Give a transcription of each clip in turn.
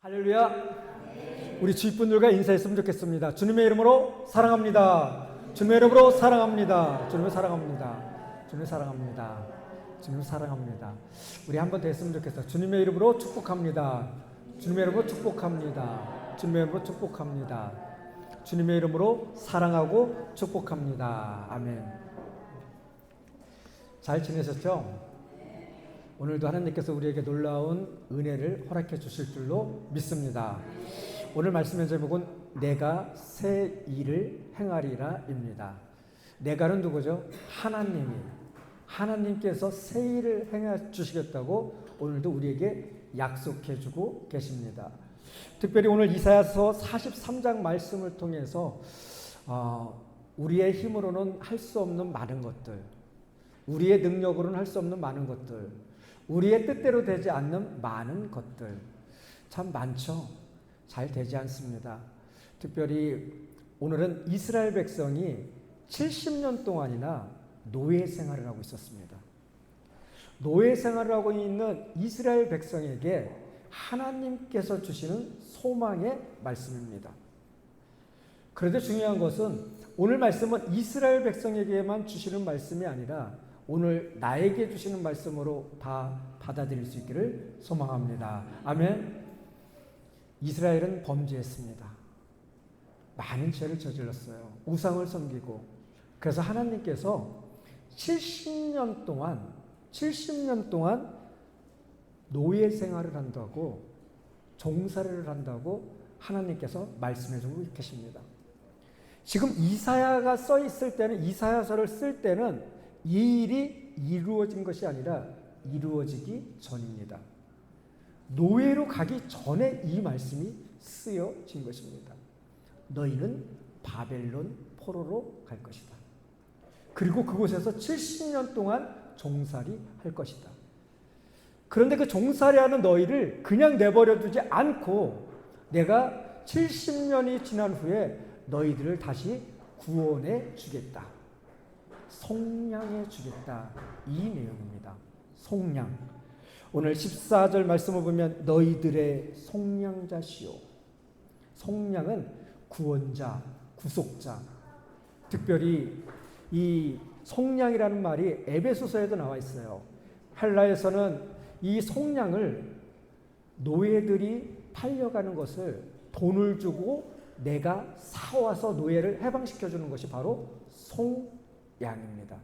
할렐루야. 우리 주위분들과 인사했으면 좋겠습니다. 주님의 이름으로 사랑합니다. 주님의 이름으로 사랑합니다. 주님을 사랑합니다. 주님을 사랑합니다. 주님을 사랑합니다. 우리 한번 더 했으면 좋겠어요. 주님의 이름으로 축복합니다. 주님의 이름으로 축복합니다. 주님의 이름으로 축복합니다. 주님의 이름으로 사랑하고 축복합니다. 아멘. 잘 지내셨죠? 오늘도 하나님께서 우리에게 놀라운 은혜를 허락해 주실 줄로 믿습니다. 오늘 말씀의 제목은 내가 새 일을 행하리라입니다. 내가는 누구죠? 하나님께서 새 일을 행해 주시겠다고 오늘도 우리에게 약속해 주고 계십니다. 특별히 오늘 이사야서 43장 말씀을 통해서 우리의 힘으로는 할 수 없는 많은 것들, 우리의 능력으로는 할 수 없는 많은 것들, 우리의 뜻대로 되지 않는 많은 것들 참 많죠. 잘 되지 않습니다. 특별히 오늘은 이스라엘 백성이 70년 동안이나 노예 생활을 하고 있었습니다. 노예 생활을 하고 있는 이스라엘 백성에게 하나님께서 주시는 소망의 말씀입니다. 그런데 중요한 것은 오늘 말씀은 이스라엘 백성에게만 주시는 말씀이 아니라 오늘 나에게 주시는 말씀으로 다 받아들일 수 있기를 소망합니다. 아멘. 이스라엘은 범죄했습니다. 많은 죄를 저질렀어요. 우상을 섬기고. 그래서 하나님께서 70년 동안 노예 생활을 한다고, 종살이를 한다고 하나님께서 말씀해 주고 계십니다. 지금 이사야가 써 있을 때는, 이사야서를 쓸 때는 이 일이 이루어진 것이 아니라 이루어지기 전입니다. 노예로 가기 전에 이 말씀이 쓰여진 것입니다. 너희는 바벨론 포로로 갈 것이다. 그리고 그곳에서 70년 동안 종살이 할 것이다. 그런데 그 종살이하는 너희를 그냥 내버려 두지 않고 내가 70년이 지난 후에 너희들을 다시 구원해 주겠다. 속량해 주겠다. 이 내용입니다. 속량. 오늘 14절 말씀을 보면 너희들의 속량자시오. 속량은 구원자, 구속자. 특별히 이 속량이라는 말이 에베소서에도 나와 있어요. 헬라에서는 이 속량을 노예들이 팔려가는 것을 돈을 주고 내가 사와서 노예를 해방시켜주는 것이 바로 속량입니다.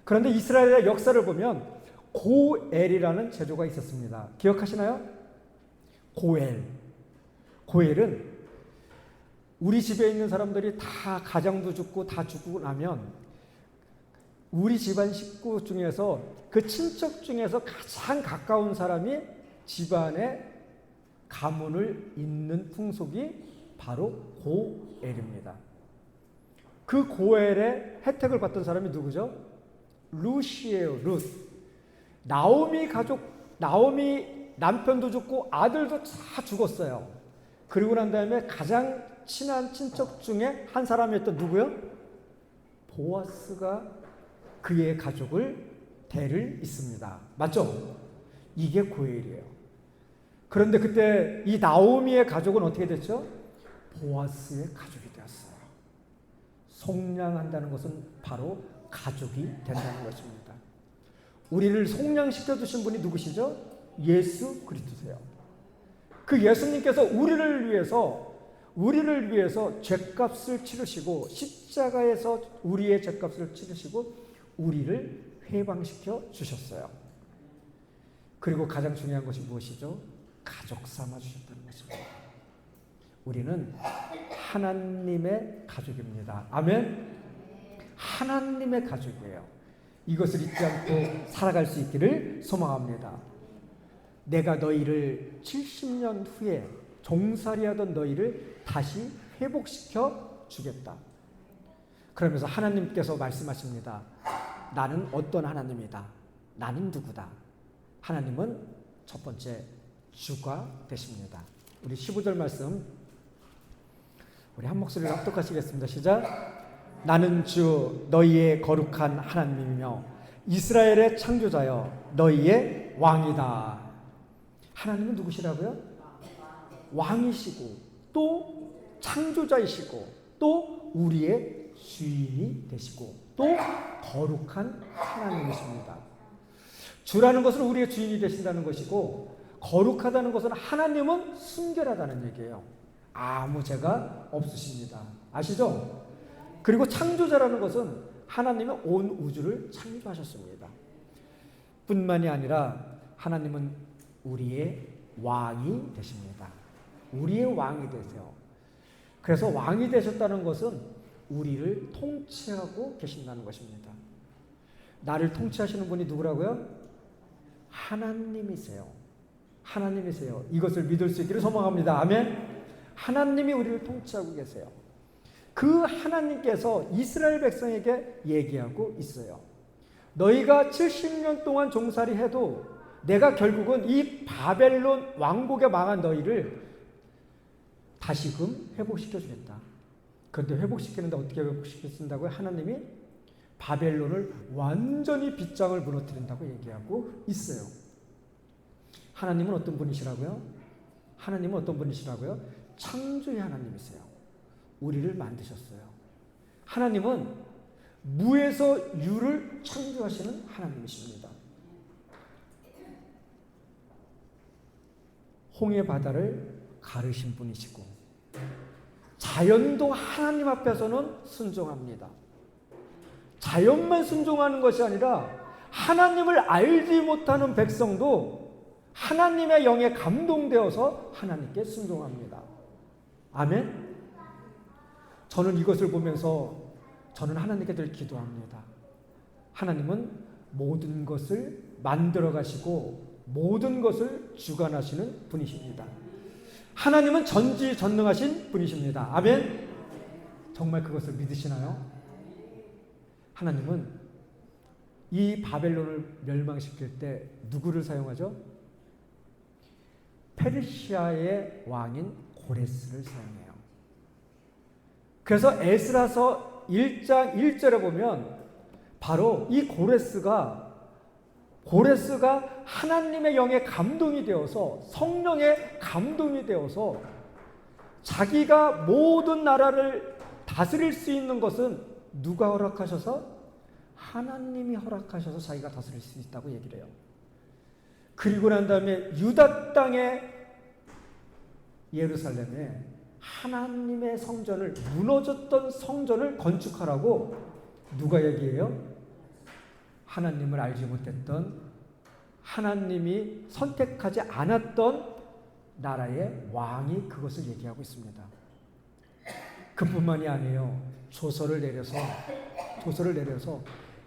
그런데 이스라엘의 역사를 보면 고엘이라는 제도가 있었습니다. 기억하시나요? 고엘은 우리 집에 있는 사람들이 다 가장도 죽고 다 죽고 나면 우리 집안 식구 중에서 그 친척 중에서 가장 가까운 사람이 집안의 가문을 잇는 풍속이 바로 고엘입니다. 그 고엘의 혜택을 받던 사람이 누구죠? 룻이에요. 룻. 나오미 남편도 죽고 아들도 다 죽었어요. 그리고 난 다음에 가장 친한 친척 중에 한 사람이었던 누구요? 보아스가 그의 가족을 대를 잇습니다. 맞죠? 이게 고엘이에요. 그런데 그때 이 나오미의 가족은 어떻게 됐죠? 보아스의 가족이 되었어요. 속량한다는 것은 바로 가족이 된다는 것입니다. 우리를 속량시켜 주신 분이 누구시죠? 예수 그리스도세요. 그 예수님께서 우리를 위해서 죄값을 치르시고 십자가에서 우리의 죄값을 치르시고 우리를 해방시켜 주셨어요. 그리고 가장 중요한 것이 무엇이죠? 가족 삼아 주셨다는 것입니다. 우리는 하나님의 가족입니다. 아멘. 하나님의 가족이에요. 이것을 잊지 않고 살아갈 수 있기를 소망합니다. 내가 너희를 70년 후에 종살이하던 너희를 다시 회복시켜 주겠다. 그러면서 하나님께서 말씀하십니다. 나는 어떤 하나님이다. 나는 누구다. 하나님은 첫 번째 주가 되십니다. 우리 15절 말씀 우리 한 목소리로 합독하시겠습니다. 시작. 나는 주 너희의 거룩한 하나님이며 이스라엘의 창조자여 너희의 왕이다. 하나님은 누구시라고요? 왕이시고 또 창조자이시고 또 우리의 주인이 되시고 또 거룩한 하나님이십니다. 주라는 것은 우리의 주인이 되신다는 것이고 거룩하다는 것은 하나님은 순결하다는 얘기예요. 아무 죄가 없으십니다. 아시죠? 그리고 창조자라는 것은 하나님이 온 우주를 창조하셨습니다. 뿐만이 아니라 하나님은 우리의 왕이 되십니다. 우리의 왕이 되세요. 그래서 왕이 되셨다는 것은 우리를 통치하고 계신다는 것입니다. 나를 통치하시는 분이 누구라고요? 하나님이세요. 하나님이세요. 이것을 믿을 수 있기를 소망합니다. 아멘. 하나님이 우리를 통치하고 계세요. 그 하나님께서 이스라엘 백성에게 얘기하고 있어요. 너희가 70년 동안 종살이 해도 내가 결국은 이 바벨론 왕국에 망한 너희를 다시금 회복시켜 주겠다. 그런데 회복시키는데 어떻게 회복시킨다고요? 하나님이 바벨론을 완전히 빗장을 무너뜨린다고 얘기하고 있어요. 하나님은 어떤 분이시라고요? 하나님은 어떤 분이시라고요? 창조의 하나님이세요. 우리를 만드셨어요. 하나님은 무에서 유를 창조하시는 하나님이십니다. 홍해 바다를 가르신 분이시고 자연도 하나님 앞에서는 순종합니다. 자연만 순종하는 것이 아니라 하나님을 알지 못하는 백성도 하나님의 영에 감동되어서 하나님께 순종합니다. 아멘. 저는 이것을 보면서 저는 하나님께 늘 기도합니다. 하나님은 모든 것을 만들어 가시고 모든 것을 주관하시는 분이십니다. 하나님은 전지전능하신 분이십니다. 아멘. 정말 그것을 믿으시나요? 하나님은 이 바벨론을 멸망시킬 때 누구를 사용하죠? 페르시아의 왕인 고레스를 사용해요. 그래서 에스라서 1장 1절에 보면 바로 이 고레스가 하나님의 영에 감동이 되어서 성령의 감동이 되어서 자기가 모든 나라를 다스릴 수 있는 것은 누가 허락하셔서? 하나님이 허락하셔서 자기가 다스릴 수 있다고 얘기를 해요. 그리고 난 다음에 유다 땅의 예루살렘에 하나님의 성전을, 무너졌던 성전을 건축하라고 누가 얘기해요? 하나님을 알지 못했던, 하나님이 선택하지 않았던 나라의 왕이 그것을 얘기하고 있습니다. 그뿐만이 아니에요. 조서를 내려서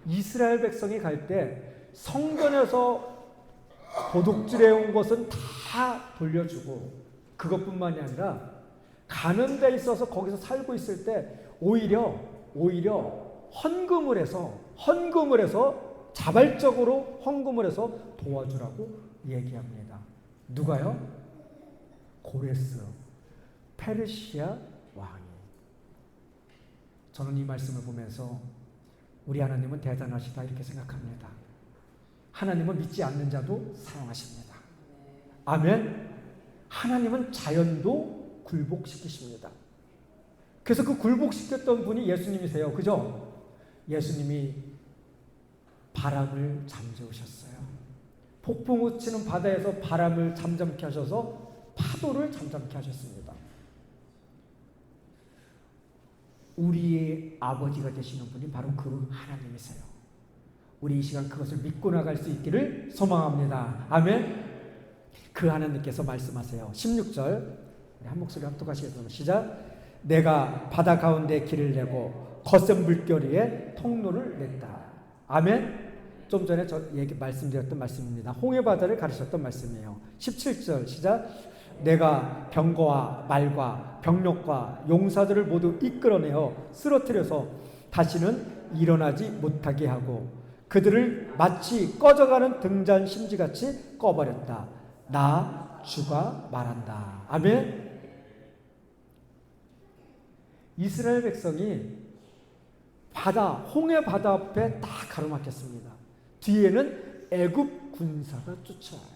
이스라엘 백성이 갈 때 성전에서 도둑질해 온 것은 다 돌려주고, 그것뿐만이 아니라 가는 데 있어서 거기서 살고 있을 때 오히려 헌금을 해서 자발적으로 헌금을 해서 도와주라고 얘기합니다. 누가요? 고레스, 페르시아 왕이. 저는 이 말씀을 보면서 우리 하나님은 대단하시다 이렇게 생각합니다. 하나님은 믿지 않는 자도 사랑하십니다. 아멘. 하나님은 자연도 굴복시키십니다. 그래서 그 굴복시켰던 분이 예수님이세요. 그죠? 예수님이 바람을 잠재우셨어요. 폭풍우 치는 바다에서 바람을 잠잠케 하셔서 파도를 잠잠케 하셨습니다. 우리의 아버지가 되시는 분이 바로 그 하나님이세요. 우리 이 시간 그것을 믿고 나갈 수 있기를 소망합니다. 아멘. 그 하나님께서 말씀하세요. 16절 한 목소리 합독하시겠습니다. 시작. 내가 바다 가운데 길을 내고 거센 물결 위에 통로를 냈다. 아멘. 좀 전에 저 말씀드렸던 말씀입니다. 홍해 바다를 가르쳤던 말씀이에요. 17절 시작. 내가 병거와 말과 병력과 용사들을 모두 이끌어내어 쓰러뜨려서 다시는 일어나지 못하게 하고 그들을 마치 꺼져가는 등잔 심지같이 꺼버렸다. 나 주가 말한다. 아멘. 이스라엘 백성이 홍해 바다 앞에 딱 가로막혔습니다. 뒤에는 애굽 군사가 쫓아와요.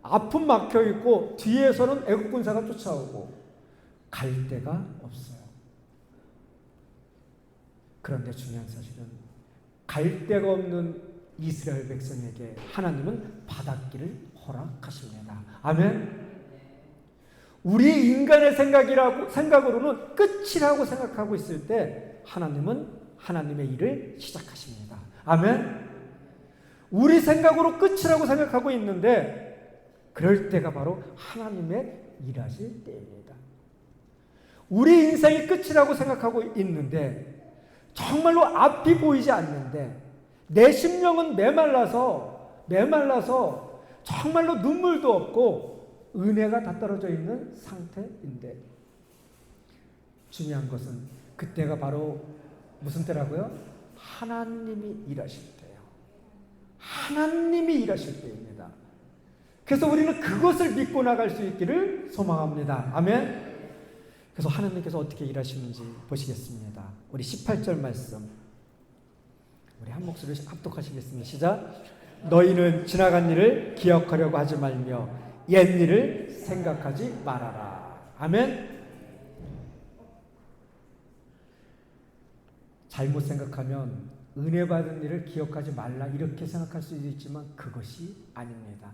앞은 막혀 있고 뒤에서는 애국 군사가 쫓아오고 갈 데가 없어요. 그런데 중요한 사실은 갈 데가 없는 이스라엘 백성에게 하나님은 바닷길을 허락하십니다. 아멘. 우리 인간의 생각으로는 끝이라고 생각하고 있을 때 하나님은 하나님의 일을 시작하십니다. 아멘. 우리 생각으로 끝이라고 생각하고 있는데 그럴 때가 바로 하나님의 일하실 때입니다. 우리 인생이 끝이라고 생각하고 있는데 정말로 앞이 보이지 않는데 내 심령은 메말라서 정말로 눈물도 없고 은혜가 다 떨어져 있는 상태인데 중요한 것은 그때가 바로 무슨 때라고요? 하나님이 일하실 때예요. 하나님이 일하실 때입니다. 그래서 우리는 그것을 믿고 나갈 수 있기를 소망합니다. 아멘. 그래서 하나님께서 어떻게 일하시는지 보시겠습니다. 우리 18절 말씀 우리 한 목소리로 합독하시겠습니다. 시작. 너희는 지나간 일을 기억하려고 하지 말며 옛 일을 생각하지 말아라. 아멘. 잘못 생각하면 은혜 받은 일을 기억하지 말라 이렇게 생각할 수도 있지만 그것이 아닙니다.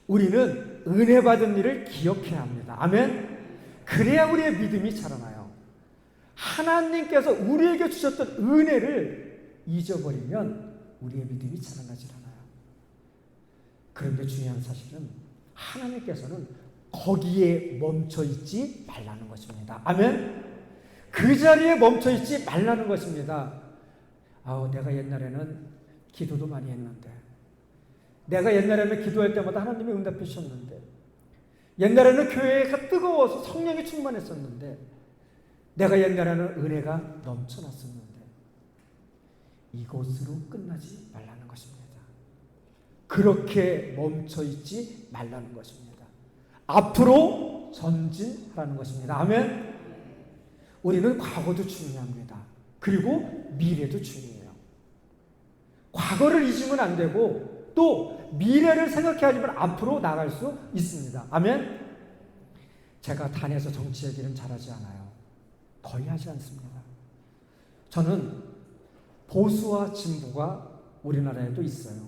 우리는 은혜 받은 일을 기억해야 합니다. 아멘. 그래야 우리의 믿음이 자라나요. 하나님께서 우리에게 주셨던 은혜를 잊어버리면 우리의 믿음이 자라나질 않아요. 그런데 중요한 사실은 하나님께서는 거기에 멈춰있지 말라는 것입니다. 아멘. 그 자리에 멈춰있지 말라는 것입니다. 내가 옛날에는 기도도 많이 했는데 내가 옛날에는 기도할 때마다 하나님이 응답해 주셨는데 옛날에는 교회가 뜨거워서 성령이 충만했었는데 내가 옛날에는 은혜가 넘쳐났었는데 이것으로 끝나지 말라는 것입니다. 그렇게 멈춰있지 말라는 것입니다. 앞으로 전진하라는 것입니다. 아멘. 우리는 과거도 중요합니다. 그리고 미래도 중요해요. 과거를 잊으면 안 되고 또 미래를 생각해야지만 앞으로 나갈 수 있습니다. 아멘. 제가 단에서 정치 얘기는 잘하지 않아요. 거의 하지 않습니다. 저는 보수와 진보가 우리나라에도 있어요.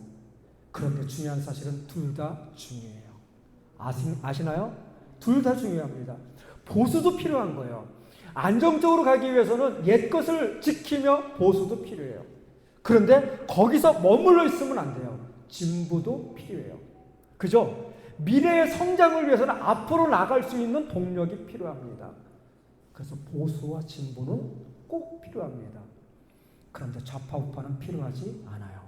그런데 중요한 사실은 둘 다 중요해요. 아시나요? 둘 다 중요합니다. 보수도 필요한 거예요. 안정적으로 가기 위해서는 옛 것을 지키며 보수도 필요해요. 그런데 거기서 머물러 있으면 안 돼요. 진보도 필요해요. 그죠? 미래의 성장을 위해서는 앞으로 나갈 수 있는 동력이 필요합니다. 그래서 보수와 진보는 꼭 필요합니다. 그런데 좌파 우파는 필요하지 않아요.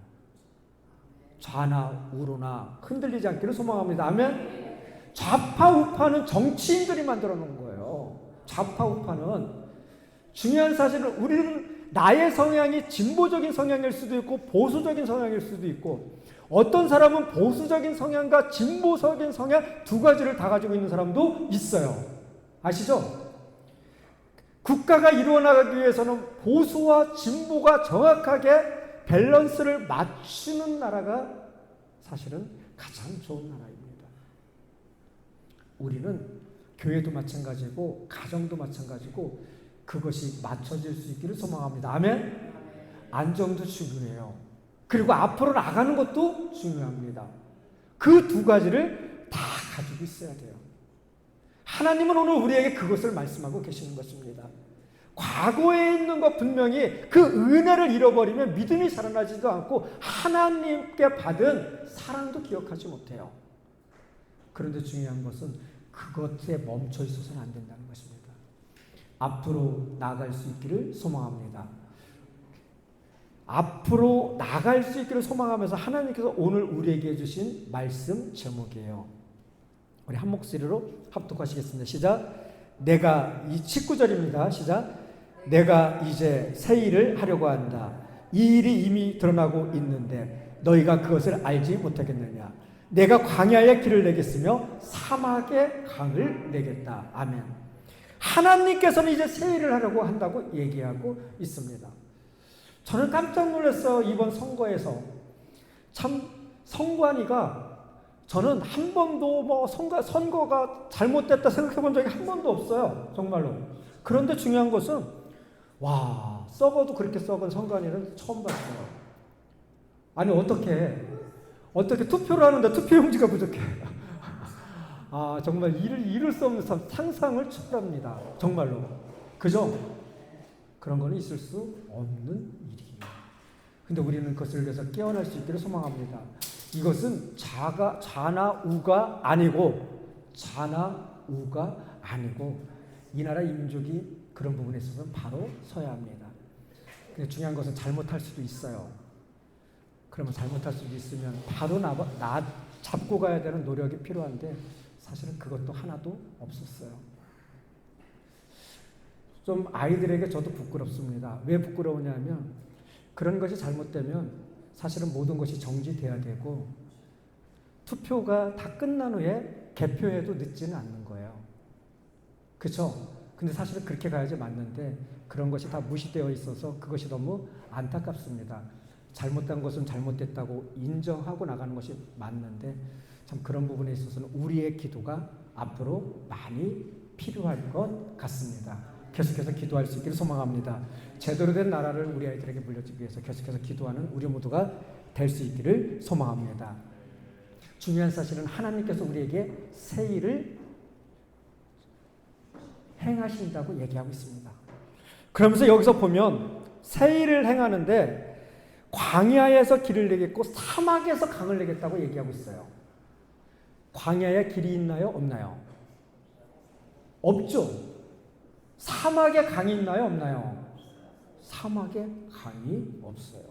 좌나 우로나 흔들리지 않기를 소망합니다. 아멘. 좌파 우파는 정치인들이 만들어 놓은 거예요. 좌파 우파는 중요한 사실은 우리는 나의 성향이 진보적인 성향일 수도 있고 보수적인 성향일 수도 있고 어떤 사람은 보수적인 성향과 진보적인 성향 두 가지를 다 가지고 있는 사람도 있어요. 아시죠? 국가가 이루어나가기 위해서는 보수와 진보가 정확하게 밸런스를 맞추는 나라가 사실은 가장 좋은 나라입니다. 우리는 교회도 마찬가지고 가정도 마찬가지고 그것이 맞춰질 수 있기를 소망합니다. 아멘. 안정도 중요해요. 그리고 앞으로 나가는 것도 중요합니다. 그 두 가지를 다 가지고 있어야 돼요. 하나님은 오늘 우리에게 그것을 말씀하고 계시는 것입니다. 과거에 있는 것 분명히 그 은혜를 잃어버리면 믿음이 자라나지도 않고 하나님께 받은 사랑도 기억하지 못해요. 그런데 중요한 것은 그것에 멈춰 있어서는 안 된다는 것입니다. 앞으로 나아갈 수 있기를 소망합니다. 앞으로 나갈 수 있기를 소망하면서 하나님께서 오늘 우리에게 주신 말씀 제목이에요. 우리 한 목소리로 합독하시겠습니다. 시작. 내가 이 19절입니다. 시작. 내가 이제 새 일을 하려고 한다. 이 일이 이미 드러나고 있는데 너희가 그것을 알지 못하겠느냐. 내가 광야에 길을 내겠으며 사막에 강을 내겠다. 아멘. 하나님께서는 이제 새 일을 하려고 한다고 얘기하고 있습니다. 저는 깜짝 놀랐어요. 이번 선거에서 참 선관위가 저는 한 번도 뭐 선거가 잘못됐다 생각해 본 적이 한 번도 없어요. 정말로. 그런데 중요한 것은 와, 썩어도 그렇게 썩은 선관위는 처음 봤어요. 아니 어떻게 투표를 하는데 투표용지가 부족해. 아, 정말 이룰 수 없는 상상을 초월합니다. 정말로. 그죠? 그런 거는 있을 수 없는 일이에요. 근데 우리는 그것을 위해서 깨어날 수 있기를 소망합니다. 이것은 자나 우가 아니고 이 나라 민족이 그런 부분에 있어서는 바로 서야 합니다. 근데 중요한 것은 잘못할 수도 있어요. 그러면 잘못할 수도 있으면 바로 나 잡고 가야 되는 노력이 필요한데 사실은 그것도 하나도 없었어요. 좀 아이들에게 저도 부끄럽습니다. 왜 부끄러우냐면 그런 것이 잘못되면 사실은 모든 것이 정지돼야 되고 투표가 다 끝난 후에 개표해도 늦지는 않는 거예요. 그렇죠? 근데 사실은 그렇게 가야지 맞는데 그런 것이 다 무시되어 있어서 그것이 너무 안타깝습니다. 잘못된 것은 잘못됐다고 인정하고 나가는 것이 맞는데 참 그런 부분에 있어서는 우리의 기도가 앞으로 많이 필요할 것 같습니다. 계속해서 기도할 수 있기를 소망합니다. 제대로 된 나라를 우리 아이들에게 물려주기 위해서 계속해서 기도하는 우리 모두가 될 수 있기를 소망합니다. 중요한 사실은 하나님께서 우리에게 새 일을 행하신다고 얘기하고 있습니다. 그러면서 여기서 보면 새 일을 행하는데 광야에서 길을 내겠고 사막에서 강을 내겠다고 얘기하고 있어요. 광야에 길이 있나요? 없나요? 없죠. 사막에 강이 있나요? 없나요? 사막에 강이 없어요.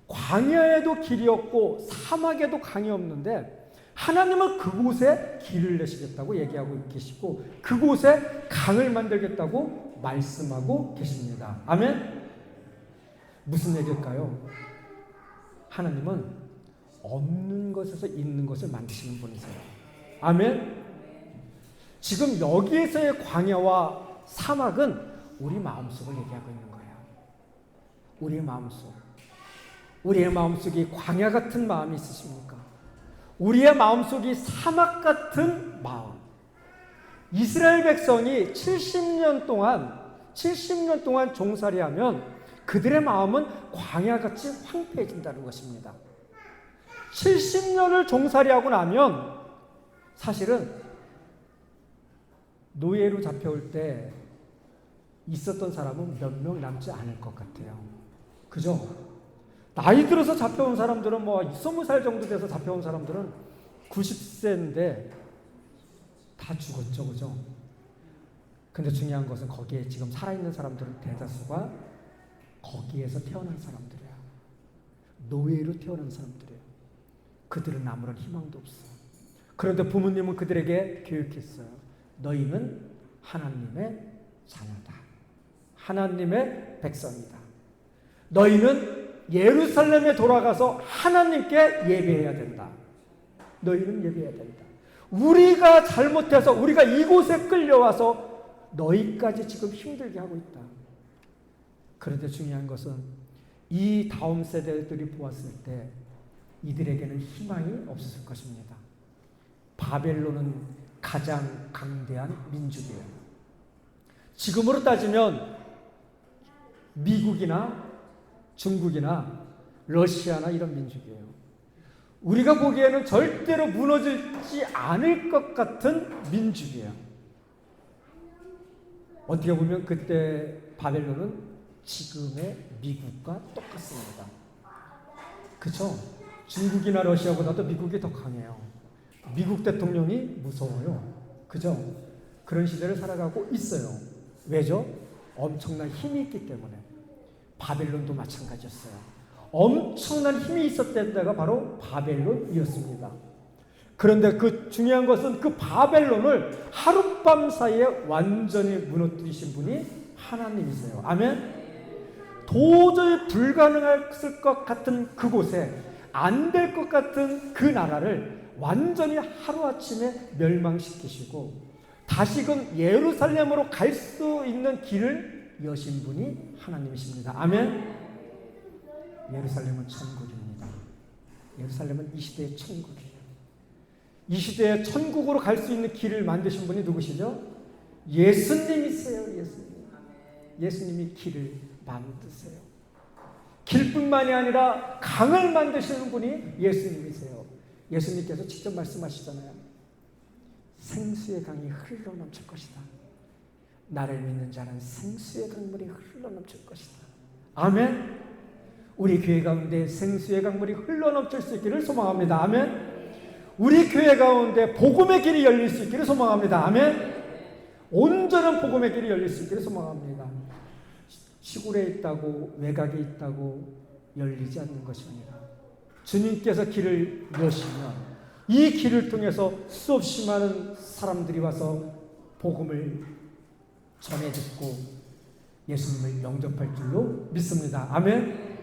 광야에도 길이 없고 사막에도 강이 없는데 하나님은 그곳에 길을 내시겠다고 얘기하고 계시고 그곳에 강을 만들겠다고 말씀하고 계십니다. 아멘? 무슨 얘기일까요? 하나님은 없는 것에서 있는 것을 만드시는 분이세요. 아멘? 지금 여기에서의 광야와 사막은 우리 마음속을 얘기하고 있는 거예요. 우리의 마음속. 우리의 마음속에 광야 같은 마음이 있으십니까? 우리의 마음속이 사막 같은 마음. 이스라엘 백성이 70년 동안 종살이하면 그들의 마음은 광야같이 황폐해진다는 것입니다. 70년을 종살이하고 나면 사실은 노예로 잡혀올 때 있었던 사람은 몇 명 남지 않을 것 같아요. 그죠? 나이 들어서 잡혀온 사람들은 뭐 20살 정도 돼서 잡혀온 사람들은 90세인데 다 죽었죠. 그죠? 근데 중요한 것은 거기에 지금 살아있는 사람들은 대다수가 거기에서 태어난 사람들이에요. 노예로 태어난 사람들이에요. 그들은 아무런 희망도 없어요. 그런데 부모님은 그들에게 교육했어요. 너희는 하나님의 자녀다. 하나님의 백성이다. 너희는 예루살렘에 돌아가서 하나님께 예배해야 된다. 너희는 예배해야 된다. 우리가 잘못해서 우리가 이곳에 끌려와서 너희까지 지금 힘들게 하고 있다. 그런데 중요한 것은 이 다음 세대들이 보았을 때 이들에게는 희망이 없었을 것입니다. 바벨론은 가장 강대한 민족이에요. 지금으로 따지면 미국이나 중국이나 러시아나 이런 민족이에요. 우리가 보기에는 절대로 무너지지 않을 것 같은 민족이에요. 어떻게 보면 그때 바벨론은 지금의 미국과 똑같습니다. 그렇죠? 중국이나 러시아보다도 미국이 더 강해요. 미국 대통령이 무서워요. 그죠? 그런 시대를 살아가고 있어요. 왜죠? 엄청난 힘이 있기 때문에. 바벨론도 마찬가지였어요. 엄청난 힘이 있었던 데가 바로 바벨론이었습니다. 그런데 그 중요한 것은 그 바벨론을 하룻밤 사이에 완전히 무너뜨리신 분이 하나님이세요. 아멘? 도저히 불가능할 것 같은 그곳에 안 될 것 같은 그 나라를 완전히 하루아침에 멸망시키시고 다시금 예루살렘으로 갈 수 있는 길을 여신 분이 하나님이십니다. 아멘? 예루살렘은 천국입니다. 예루살렘은 이 시대의 천국이에요. 이 시대의 천국으로 갈 수 있는 길을 만드신 분이 누구시죠? 예수님이세요. 예수님이 길을 만드세요. 길뿐만이 아니라 강을 만드시는 분이 예수님이세요. 예수님께서 직접 말씀하시잖아요. 생수의 강이 흘러넘칠 것이다. 나를 믿는 자는 생수의 강물이 흘러넘칠 것이다. 아멘. 우리 교회 가운데 생수의 강물이 흘러넘칠 수 있기를 소망합니다. 아멘. 우리 교회 가운데 복음의 길이 열릴 수 있기를 소망합니다. 아멘. 온전한 복음의 길이 열릴 수 있기를 소망합니다. 시골에 있다고 외곽에 있다고 열리지 않는 것입니다. 주님께서 길을 여시면 이 길을 통해서 수없이 많은 사람들이 와서 복음을 전해 듣고 예수님을 영접할 줄로 믿습니다. 아멘.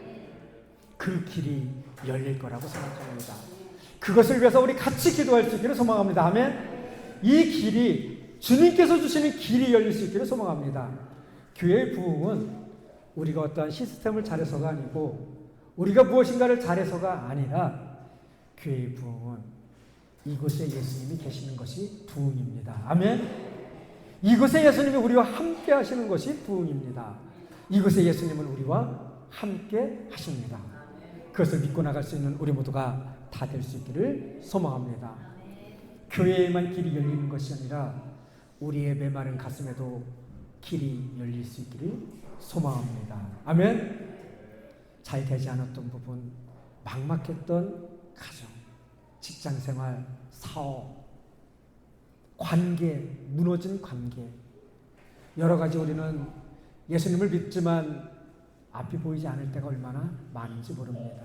그 길이 열릴 거라고 생각합니다. 그것을 위해서 우리 같이 기도할 수 있기를 소망합니다. 아멘. 이 길이 주님께서 주시는 길이 열릴 수 있기를 소망합니다. 교회의 부흥은 우리가 어떠한 시스템을 잘해서가 아니고 우리가 무엇인가를 잘해서가 아니라 교회의 부흥은 이곳에 예수님이 계시는 것이 부흥입니다. 아멘. 이곳에 예수님이 우리와 함께 하시는 것이 부흥입니다. 이곳에 예수님은 우리와 함께 하십니다. 그것을 믿고 나갈 수 있는 우리 모두가 다 될 수 있기를 소망합니다. 교회에만 길이 열리는 것이 아니라 우리의 메마른 가슴에도 길이 열릴 수 있기를 소망합니다. 아멘. 잘 되지 않았던 부분, 막막했던 가정, 직장생활, 사업, 관계, 무너진 관계, 여러 가지 우리는 예수님을 믿지만 앞이 보이지 않을 때가 얼마나 많은지 모릅니다.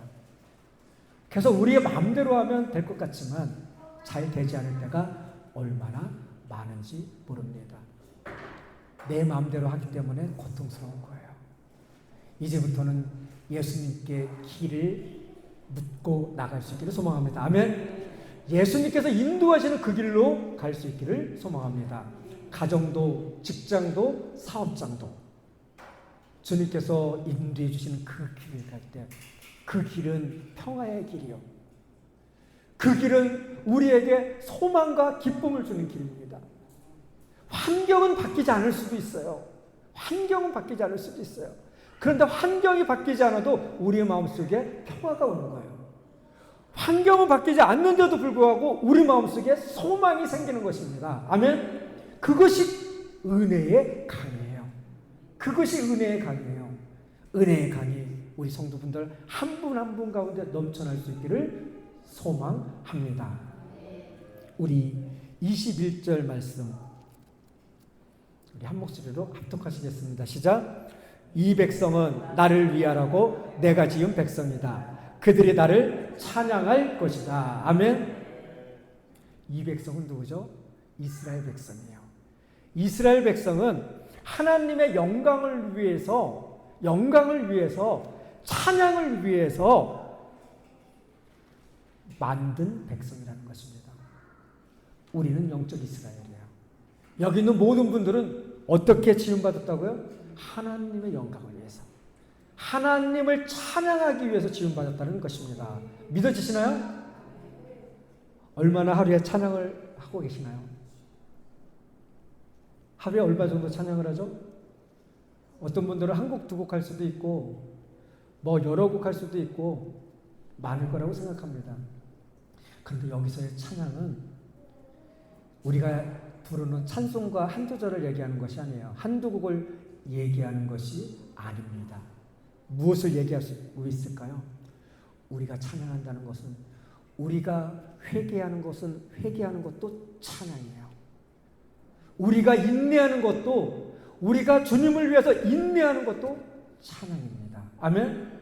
그래서 우리의 마음대로 하면 될 것 같지만 잘 되지 않을 때가 얼마나 많은지 모릅니다. 내 마음대로 하기 때문에 고통스러운 거예요. 이제부터는 예수님께 길을 묻고 나갈 수 있기를 소망합니다. 아멘. 예수님께서 인도하시는 그 길로 갈 수 있기를 소망합니다. 가정도, 직장도, 사업장도 주님께서 인도해 주시는 그 길을 갈 때 그 길은 평화의 길이요. 그 길은 우리에게 소망과 기쁨을 주는 길입니다. 환경은 바뀌지 않을 수도 있어요. 환경은 바뀌지 않을 수도 있어요. 그런데 환경이 바뀌지 않아도 우리의 마음속에 평화가 오는 거예요. 환경은 바뀌지 않는데도 불구하고 우리 마음속에 소망이 생기는 것입니다. 아멘. 그것이 은혜의 강이에요. 그것이 은혜의 강이에요. 은혜의 강이 우리 성도분들 한 분 한 분 가운데 넘쳐날 수 있기를 소망합니다. 우리 21절 말씀 우리 한 목소리로 합독하시겠습니다. 시작. 이 백성은 나를 위하라고 내가 지은 백성이다. 그들이 나를 찬양할 것이다. 아멘. 이 백성은 누구죠? 이스라엘 백성이에요. 이스라엘 백성은 하나님의 영광을 위해서 찬양을 위해서 만든 백성이라는 것입니다. 우리는 영적 이스라엘이에요. 여기 있는 모든 분들은 어떻게 지음받았다고요? 하나님의 영광을 위해서, 하나님을 찬양하기 위해서 지음받았다는 것입니다. 믿어지시나요? 얼마나 하루에 찬양을 하고 계시나요? 하루에 얼마 정도 찬양을 하죠? 어떤 분들은 한 곡, 두 곡 할 수도 있고 뭐 여러 곡 할 수도 있고 많을 거라고 생각합니다. 그런데 여기서의 찬양은 우리가 부르는 찬송가 한두 절을 얘기하는 것이 아니에요. 한두 곡을 얘기하는 것이 아닙니다. 무엇을 얘기할 수 있을까요? 우리가 찬양한다는 것은, 우리가 회개하는 것은 회개하는 것도 찬양이에요. 우리가 인내하는 것도, 우리가 주님을 위해서 인내하는 것도 찬양입니다. 아멘.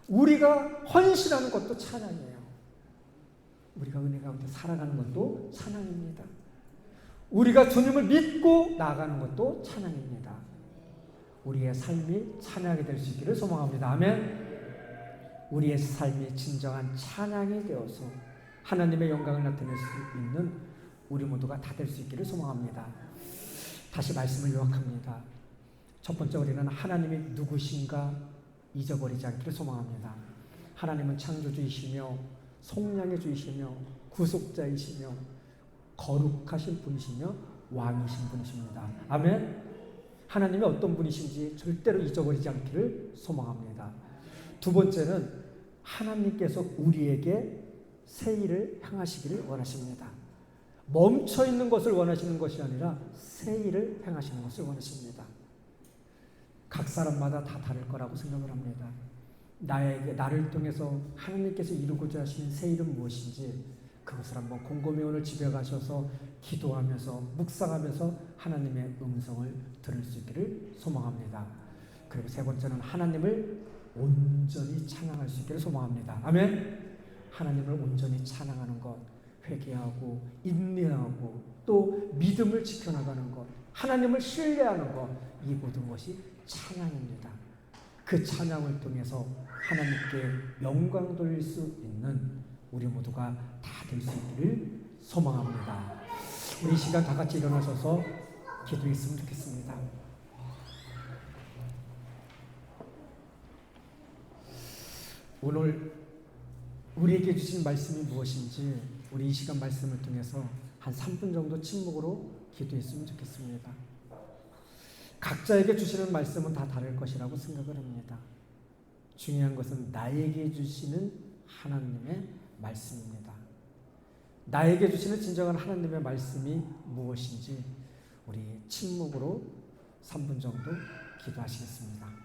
우리가 헌신하는 것도 찬양이에요. 우리가 은혜 가운데 살아가는 것도 찬양입니다. 우리가 주님을 믿고 나아가는 것도 찬양입니다. 우리의 삶이 찬양이 될 수 있기를 소망합니다. 아멘. 우리의 삶이 진정한 찬양이 되어서 하나님의 영광을 나타낼 수 있는 우리 모두가 다 될 수 있기를 소망합니다. 다시 말씀을 요약합니다. 첫 번째, 우리는 하나님이 누구신가 잊어버리지 않기를 소망합니다. 하나님은 창조주이시며 속량해 주이시며 구속자이시며 거룩하신 분이시며 왕이신 분이십니다. 아멘. 하나님이 어떤 분이신지 절대로 잊어버리지 않기를 소망합니다. 두 번째는 하나님께서 우리에게 새 일을 행하시기를 원하십니다. 멈춰 있는 것을 원하시는 것이 아니라 새 일을 행하시는 것을 원하십니다. 각 사람마다 다 다를 거라고 생각을 합니다. 나를 통해서 하나님께서 이루고자 하시는 새 일은 무엇인지 그것을 한번 곰곰이 오늘 집에 가셔서 기도하면서 묵상하면서 하나님의 음성을 들을 수 있기를 소망합니다. 그리고 세 번째는 하나님을 온전히 찬양할 수 있기를 소망합니다. 아멘. 하나님을 온전히 찬양하는 것, 회개하고 인내하고 또 믿음을 지켜나가는 것, 하나님을 신뢰하는 것, 이 모든 것이 찬양입니다. 그 찬양을 통해서 하나님께 영광 돌릴 수 있는 우리 모두가 다 될 수 있기를 소망합니다. 우리 이 시간 다 같이 일어나셔서 기도했으면 좋겠습니다. 오늘 우리에게 주신 말씀이 무엇인지 우리 이 시간 말씀을 통해서 한 3분 정도 침묵으로 기도했으면 좋겠습니다. 각자에게 주시는 말씀은 다 다를 것이라고 생각을 합니다. 중요한 것은 나에게 주시는 하나님의 말씀입니다. 나에게 주시는 진정한 하나님의 말씀이 무엇인지 우리 침묵으로 3분 정도 기도하시겠습니다.